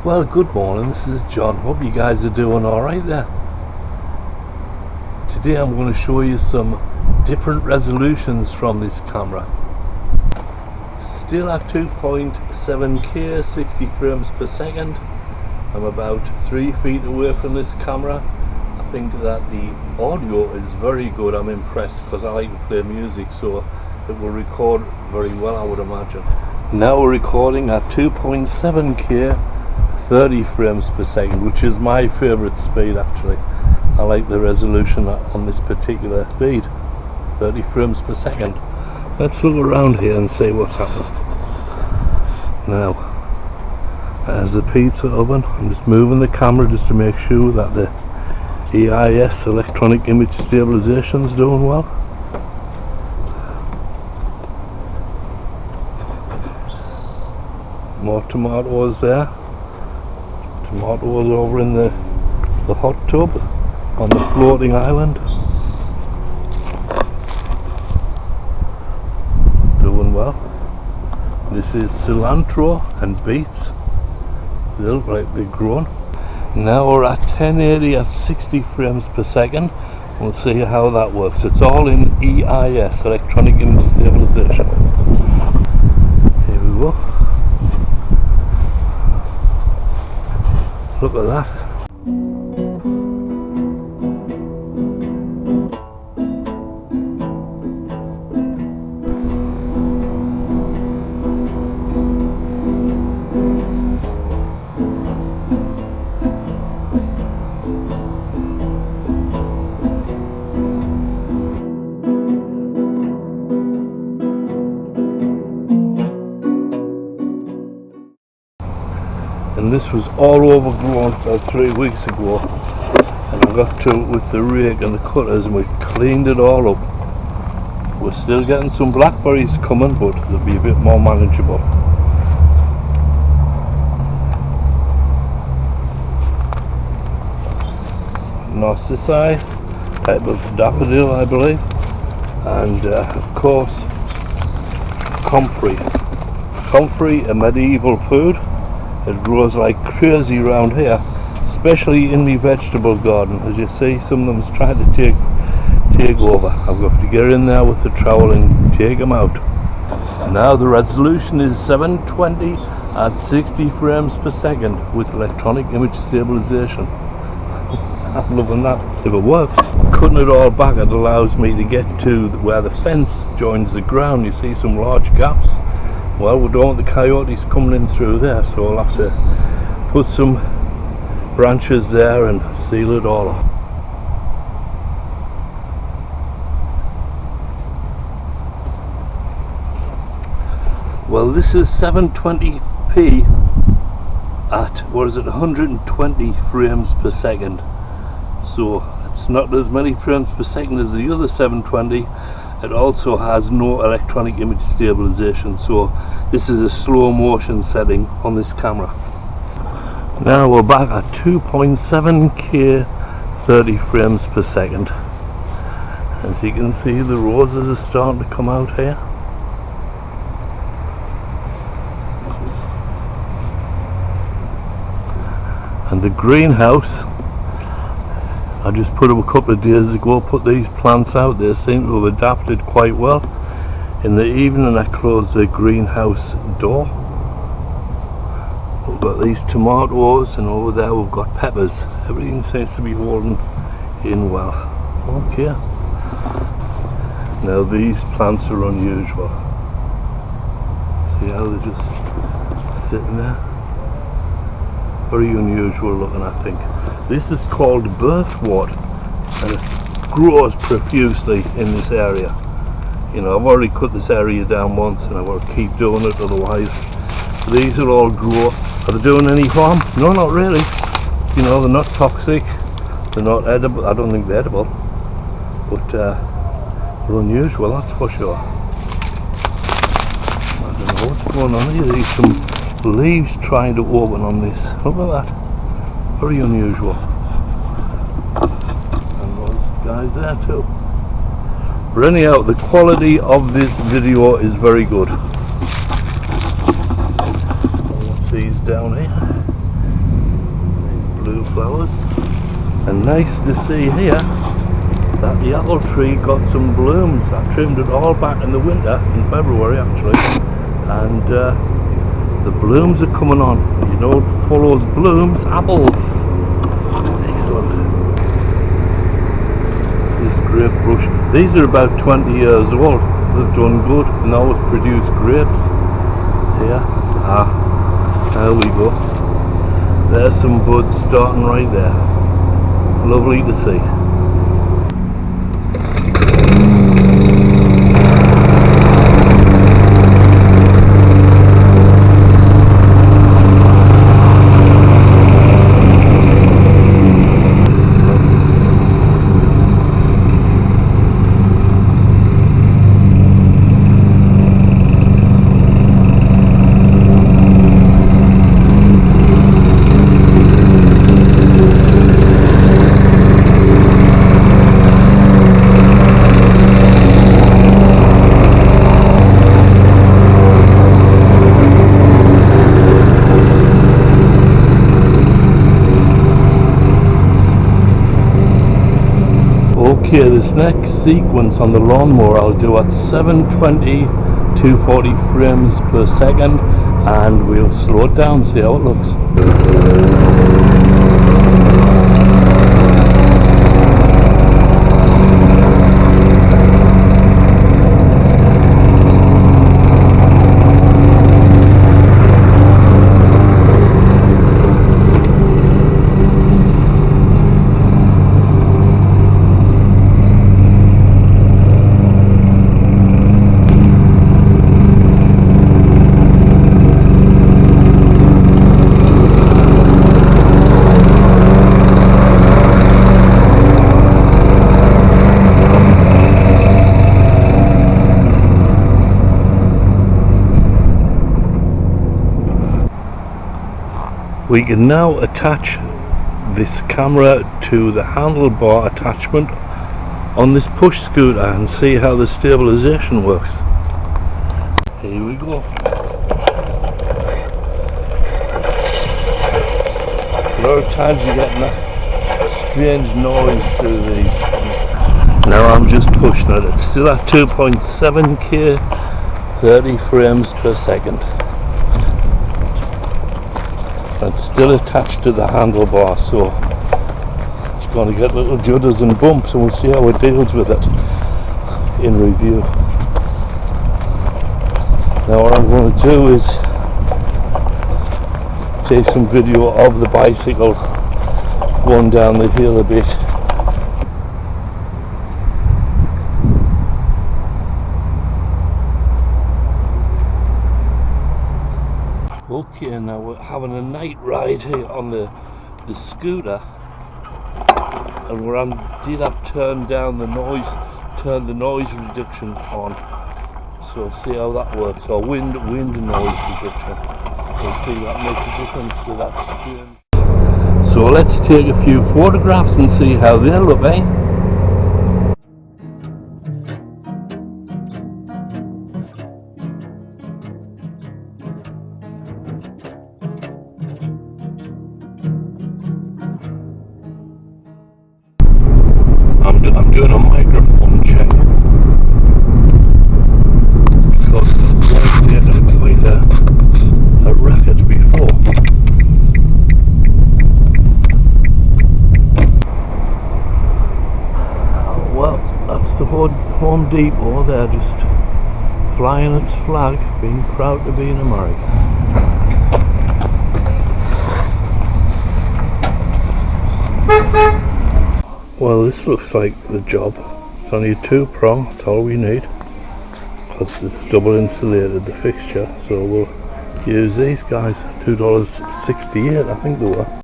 Well, good morning, this is John. Hope you guys are doing alright there. Today I'm going to show you some different resolutions from this camera. Still at 2.7K, 60 frames per second. I'm about 3 feet away from this camera. I think that the audio is very good. I'm impressed because I like to play music, so it will record very well, I would imagine. Now we're recording at 2.7K, 30 frames per second, which is my favorite speed actually. I like the resolution on this particular speed, 30 frames per second. Let's look around here and see what's happening. Now, there's the pizza oven. I'm just moving the camera just to make sure that the EIS, electronic image stabilization, is doing well. More tomatoes there. Tomatoes over in the hot tub on the floating island. Doing well. This is cilantro and beets. They look like they're grown. Now we're at 1080 at 60 frames per second. We'll see how that works. It's all in EIS, electronic image stabilization. Here we go. Look at that. And this was all overgrown about 3 weeks ago, and I got to it with the rake and the cutters and we cleaned it all up. We're still getting some blackberries coming, but they'll be a bit more manageable. Narcissi, type of daffodil I believe, and of course comfrey. Comfrey, a medieval food. It grows like crazy around here, especially in the vegetable garden. As you see, some of them's trying to take over. I've got to get in there with the trowel and take them out. Now the resolution is 720 at 60 frames per second with electronic image stabilization. I'm loving that. If it works, cutting it all back, it allows me to get to where the fence joins the ground. You see some large gaps. Well, we don't want the coyotes coming in through there, so I'll have to put some branches there and seal it all up. Well, this is 720p at, what is it, 120 frames per second. So it's not as many frames per second as the other 720. It also has no electronic image stabilization, so this is a slow motion setting on this camera. Now we're back at 2.7K, 30 frames per second. As you can see, the roses are starting to come out here. And the greenhouse, I just put up a couple of days ago, put these plants out. They seem to have adapted quite well. In the evening I closed the greenhouse door. We've got these tomatoes, and over there we've got peppers. Everything seems to be holding in well. Okay. Now these plants are unusual. See how they're just sitting there? Very unusual looking, I think. This is called birthwort, and it grows profusely in this area. You know, I've already cut this area down once and I will keep doing it, otherwise these will all grow. Are they doing any harm? No, not really. You know, they're not toxic, they're not edible. I don't think they're edible, but they're unusual, that's for sure. I don't know what's going on here. There's some leaves trying to open on this. Look at that. Very unusual. And those guys there too. But anyhow, the quality of this video is very good. What's these down here? flowers. And nice to see here that the apple tree got some blooms. I trimmed it all back in the winter, in February actually, and the blooms are coming on. You know what follows blooms? Apples. Excellent. This grape bush, these are about 20 years old. They've done good. Now it's produced grapes. Here, there we go. There's some buds starting right there. Lovely to see. Okay, this next sequence on the lawnmower I'll do at 720 240 frames per second, and we'll slow it down, see how it looks. We can now attach this camera to the handlebar attachment on this push scooter and see how the stabilization works. Here we go. A lot of times you get a strange noise through these. Now I'm just pushing it. It's still at 2.7K, 30 frames per second. It's still attached to the handlebar, so it's going to get little judders and bumps, and we'll see how it deals with it in review. Now what I'm going to do is take some video of the bicycle going down the hill a bit. Okay, now we're having a night ride here on the scooter, and where I did have turned down the noise, turned the noise reduction on, so see how that works, or wind noise reduction. We'll see that makes a difference to that stream. So let's take a few photographs and see how they look, eh? I'm doing a microphone check because I've made quite a racket before. Well, that's the Home Depot. They're just flying its flag, being proud to be in America. Well, this looks like the job. It's only a 2-prong, that's all we need, because it's double insulated, the fixture, so we'll use these guys. $2.68 I think they were.